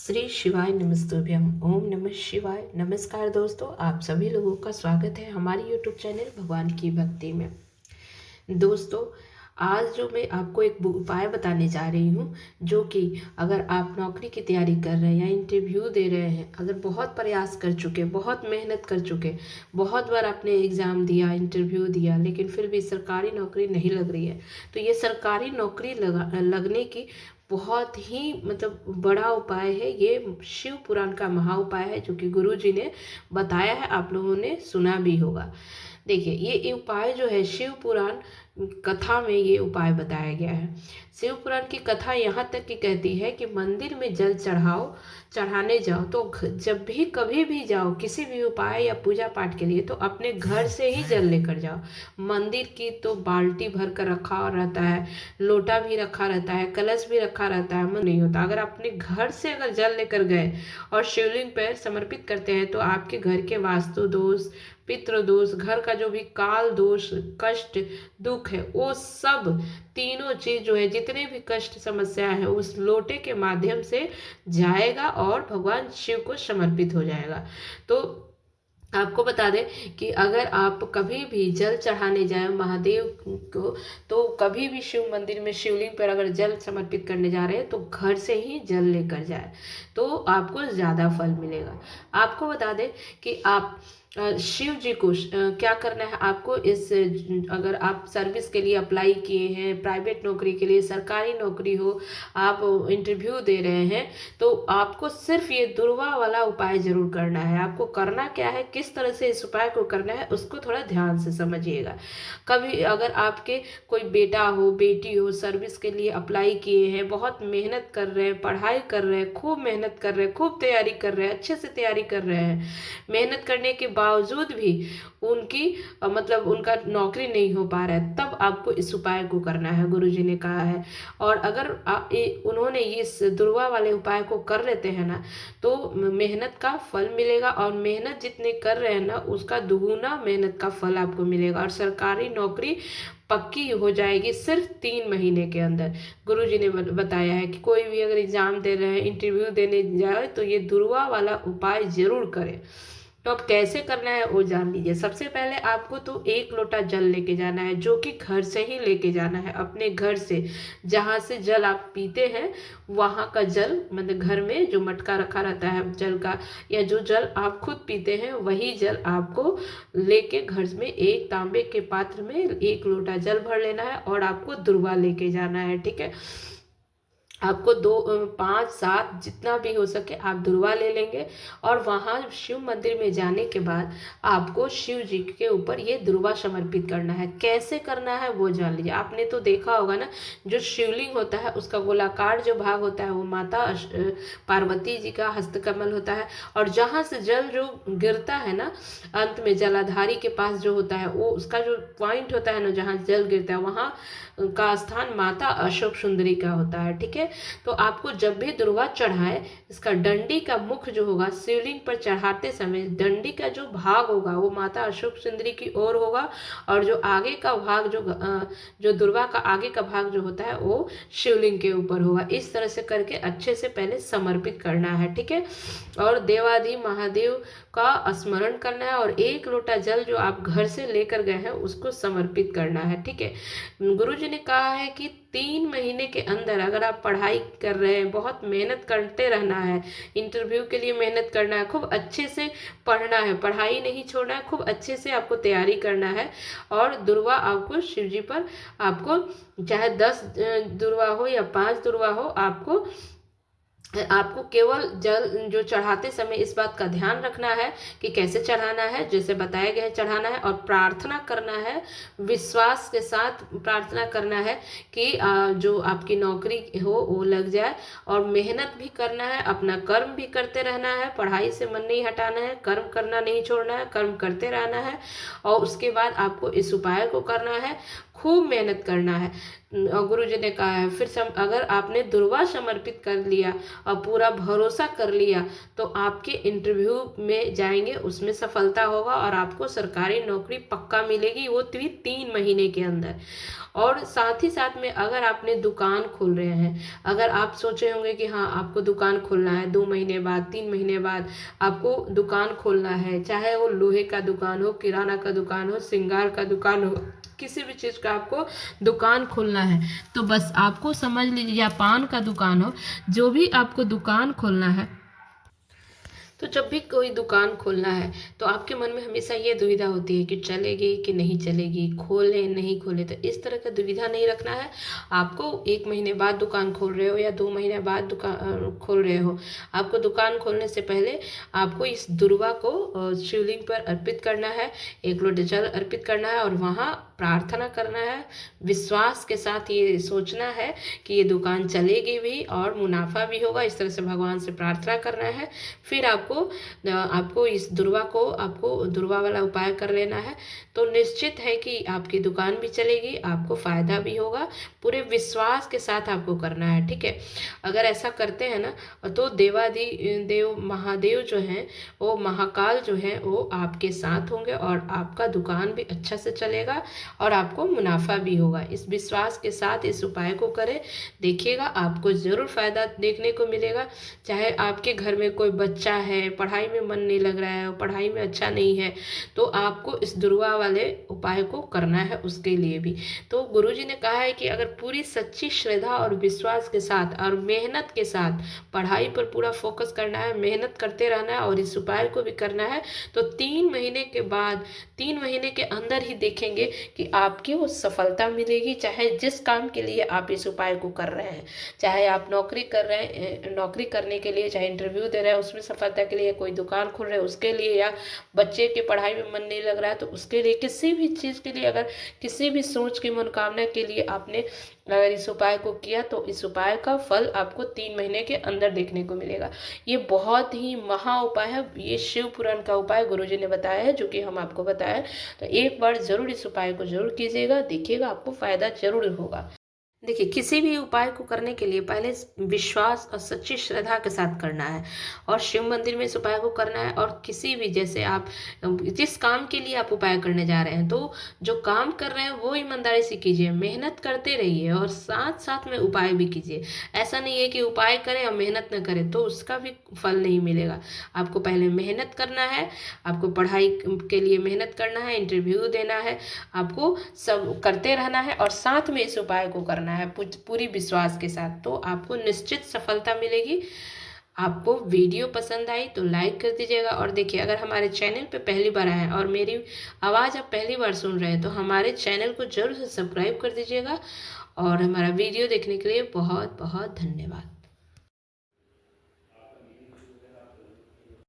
श्री शिवाय नमस्तुभ्यम। ओम नमः शिवाय। नमस्कार दोस्तों, आप सभी लोगों का स्वागत है हमारे यूट्यूब चैनल भगवान की भक्ति में। दोस्तों, आज जो मैं आपको एक उपाय बताने जा रही हूँ, जो कि अगर आप नौकरी की तैयारी कर रहे हैं या इंटरव्यू दे रहे हैं, अगर बहुत प्रयास कर चुके, बहुत मेहनत कर चुके, बहुत बार आपने एग्ज़ाम दिया, इंटरव्यू दिया, लेकिन फिर भी सरकारी नौकरी नहीं लग रही है, तो ये सरकारी नौकरी लगने की बहुत ही बड़ा उपाय है। ये शिव पुराण का महा उपाय है, जो कि गुरु जी ने बताया है, आप लोगों ने सुना भी होगा। देखिए, ये उपाय जो है शिव पुराण कथा में ये उपाय बताया गया है। शिव पुराण की कथा यहाँ तक की कहती है कि मंदिर में जल चढ़ाने जाओ तो जब भी कभी भी जाओ किसी भी उपाय या पूजा पाठ के लिए, तो अपने घर से ही जल लेकर जाओ। मंदिर की तो बाल्टी भर कर रखा रहता है, लोटा भी रखा रहता है, कलश भी रखा रहता है, मन नहीं होता। अगर अपने घर से अगर जल लेकर गए और शिवलिंग पर समर्पित करते हैं, तो आपके घर के वास्तु दोष, पितृ दोष, घर का जो भी काल दोष, कष्ट, दुख है, वो सब तीनों चीज जो है, जितने भी कष्ट समस्या है, उस लोटे के माध्यम से जाएगा और भगवान शिव को समर्पित हो जाएगा। तो आपको बता दें कि अगर आप कभी भी जल चढ़ाने जाए महादेव को, तो कभी भी शिव मंदिर में शिवलिंग पर अगर जल समर्पित करने जा रहे हैं, तो घर से ही जल लेकर जाए, तो आपको ज़्यादा फल मिलेगा। आपको बता दें कि आप शिव जी को क्या करना है आपको। अगर आप सर्विस के लिए अप्लाई किए हैं, प्राइवेट नौकरी के लिए, सरकारी नौकरी हो, आप इंटरव्यू दे रहे हैं, तो आपको सिर्फ ये दुर्वा वाला उपाय जरूर करना है। आपको करना क्या है, किस तरह से इस उपाय को करना है, उसको थोड़ा ध्यान से समझिएगा। कभी अगर आपके कोई बेटा हो, बेटी हो, सर्विस के लिए अप्लाई किए हैं, बहुत मेहनत कर रहे हैं, पढ़ाई कर रहे हैं, खूब मेहनत कर रहे हैं, खूब तैयारी कर रहे हैं, अच्छे से तैयारी कर रहे हैं, मेहनत करने के बावजूद भी उनकी उनका नौकरी नहीं हो पा रहा है, तब आपको इस उपाय को करना है, गुरुजी ने कहा है। और अगर उन्होंने इस दुर्वा वाले उपाय को कर लेते हैं ना, तो मेहनत का फल मिलेगा, और मेहनत जितने कर रहे हैं ना, उसका दुगुना मेहनत का फल आपको मिलेगा, और सरकारी नौकरी पक्की हो जाएगी सिर्फ 3 महीने के अंदर। गुरुजी ने बताया है कि कोई भी अगर एग्जाम दे रहे हैं, इंटरव्यू देने जाए, तो ये दुर्वा वाला उपाय जरूर करें। तो अब कैसे करना है वो जान लीजिए। सबसे पहले आपको तो 1 लोटा जल लेके जाना है, जो कि घर से ही लेके जाना है, अपने घर से, जहाँ से जल आप पीते हैं वहाँ का जल, घर में जो मटका रखा रहता है जल का, या जो जल आप खुद पीते हैं वही जल आपको लेके घर में एक तांबे के पात्र में 1 लोटा जल भर लेना है, और आपको दुर्वा लेके जाना है। ठीक है, आपको 2, 5, 7 जितना भी हो सके आप दुर्वा ले लेंगे, और वहाँ शिव मंदिर में जाने के बाद आपको शिव जी के ऊपर ये दुर्वा समर्पित करना है। कैसे करना है वो जान लीजिए। आपने तो देखा होगा ना, जो शिवलिंग होता है उसका गोलाकार जो भाग होता है वो माता पार्वती जी का हस्तकमल होता है, और जहाँ से जल जो गिरता है ना, अंत में जलाधारी के पास जो होता है, वो उसका जो पॉइंट होता है ना, जहाँ जल गिरता है, वहाँ का स्थान माता अशोक सुंदरी का होता है। ठीक है, तो आपको जब भी दुर्वा चढ़ाए, इसका डंडी का मुख जो होगा, शिवलिंग पर चढ़ाते समय डंडी का जो भाग होगा वो माता अशोक सुंदरी की ओर होगा, और जो आगे का भाग जो दुर्वा का आगे का भाग जो होता है वो शिवलिंग के ऊपर होगा। इस तरह से करके अच्छे से पहले समर्पित करना है। ठीक है, और देवाधि महादेव का स्मरण करना है, और 1 लोटा जल जो आप घर से लेकर गए हैं उसको समर्पित करना है। ठीक है, गुरु जी ने कहा है कि 3 महीने के अंदर अगर आप पढ़ाई कर रहे हैं, बहुत मेहनत करते रहना है, इंटरव्यू के लिए मेहनत करना है, खूब अच्छे से पढ़ना है, पढ़ाई नहीं छोड़ना है, खूब अच्छे से आपको तैयारी करना है, और दुर्वा आपको शिव जी पर, आपको चाहे 10 दुर्वा हो या 5 दुर्वा हो, आपको केवल जल जो चढ़ाते समय इस बात का ध्यान रखना है कि कैसे चढ़ाना है, जैसे बताया गया है चढ़ाना है, और प्रार्थना करना है, विश्वास के साथ प्रार्थना करना है कि जो आपकी नौकरी हो वो लग जाए, और मेहनत भी करना है, अपना कर्म भी करते रहना है, पढ़ाई से मन नहीं हटाना है, कर्म करना नहीं छोड़ना है, कर्म करते रहना है, और उसके बाद आपको इस उपाय को करना है, खूब मेहनत करना है। और गुरु जी ने कहा है, फिर अगर आपने दुर्वा समर्पित कर लिया और पूरा भरोसा कर लिया, तो आपके इंटरव्यू में जाएंगे, उसमें सफलता होगा, और आपको सरकारी नौकरी पक्का मिलेगी, वो भी 3 महीने के अंदर। और साथ ही साथ में अगर आपने दुकान खोल रहे हैं, अगर आप सोचे होंगे कि हाँ आपको दुकान खोलना है 2 महीने बाद 3 महीने बाद आपको दुकान खोलना है, चाहे वो लोहे का दुकान हो, किराना का दुकान हो, श्रृंगार का दुकान हो, किसी भी चीज़ का आपको दुकान खोलना है, तो बस आपको समझ लीजिए, या पान का दुकान हो, जो भी आपको दुकान खोलना है, तो जब भी कोई दुकान खोलना है तो आपके मन में हमेशा ये दुविधा होती है कि चलेगी कि नहीं चलेगी, खोलें नहीं खोलें। तो इस तरह का दुविधा नहीं रखना है। आपको 1 महीने बाद दुकान खोल रहे हो या 2 महीने बाद दुकान खोल रहे हो, आपको दुकान खोलने से पहले आपको इस दुर्वा को शिवलिंग पर अर्पित करना है, 1 लोटे जल अर्पित करना है और वहाँ प्रार्थना करना है। विश्वास के साथ ये सोचना है कि ये दुकान चलेगी भी और मुनाफा भी होगा। इस तरह से भगवान से प्रार्थना करना है। फिर आपको इस दुर्वा वाला उपाय कर लेना है, तो निश्चित है कि आपकी दुकान भी चलेगी, आपको फायदा भी होगा। पूरे विश्वास के साथ आपको करना है, ठीक है। अगर ऐसा करते हैं ना, तो देव महादेव जो हैं, वो महाकाल जो हैं, वो आपके साथ होंगे और आपका दुकान भी अच्छा से चलेगा और आपको मुनाफा भी होगा। इस विश्वास के साथ इस उपाय को करें, देखिएगा आपको ज़रूर फायदा देखने को मिलेगा। चाहे आपके घर में कोई बच्चा है, पढ़ाई में मन नहीं लग रहा है, पढ़ाई में अच्छा नहीं है, तो आपको इस दुर्वा वाले उपाय को करना है उसके लिए भी। तो गुरुजी ने कहा है कि अगर पूरी सच्ची श्रद्धा और विश्वास के साथ और मेहनत के साथ पढ़ाई पर पूरा फोकस करना है, मेहनत करते रहना है और इस उपाय को भी करना है, तो 3 महीने के बाद, 3 महीने के अंदर ही देखेंगे कि आपकी वो सफलता मिलेगी। चाहे जिस काम के लिए आप इस उपाय को कर रहे हैं, चाहे आप नौकरी कर रहे हैं, नौकरी करने के लिए, चाहे इंटरव्यू दे रहे हैं उसमें सफलता के लिए, कोई दुकान खोल रहे हैं उसके लिए, या बच्चे के पढ़ाई में मन नहीं लग रहा है तो उसके लिए, किसी भी चीज़ के लिए, अगर किसी भी सोच की मनोकामना के लिए आपने अगर इस उपाय को किया, तो इस उपाय का फल आपको 3 महीने के अंदर देखने को मिलेगा। ये बहुत ही महा उपाय है, ये शिव पुराण का उपाय गुरुजी ने बताया है, जो कि हम आपको बताया। तो एक बार जरूर इस उपाय को जरूर कीजिएगा, देखिएगा आपको फायदा जरूर होगा। देखिए, किसी भी उपाय को करने के लिए पहले विश्वास और सच्ची श्रद्धा के साथ करना है और शिव मंदिर में इस उपाय को करना है। और किसी भी, जैसे आप जिस काम के लिए आप उपाय करने जा रहे हैं, तो जो काम कर रहे हैं वो ईमानदारी से कीजिए, मेहनत करते रहिए और साथ साथ में उपाय भी कीजिए। ऐसा नहीं है कि उपाय करें और मेहनत न करें तो उसका भी फल नहीं मिलेगा। आपको पहले मेहनत करना है, आपको पढ़ाई के लिए मेहनत करना है, इंटरव्यू देना है, आपको सब करते रहना है और साथ में इस उपाय को करना है पूरी विश्वास के साथ, तो आपको निश्चित सफलता मिलेगी। आपको वीडियो पसंद आई तो लाइक कर दीजिएगा। और देखिए, अगर हमारे चैनल पे पहली बार आए हैं और मेरी आवाज़ आप पहली बार सुन रहे हैं, तो हमारे चैनल को जरूर से सब्सक्राइब कर दीजिएगा। और हमारा वीडियो देखने के लिए बहुत बहुत धन्यवाद।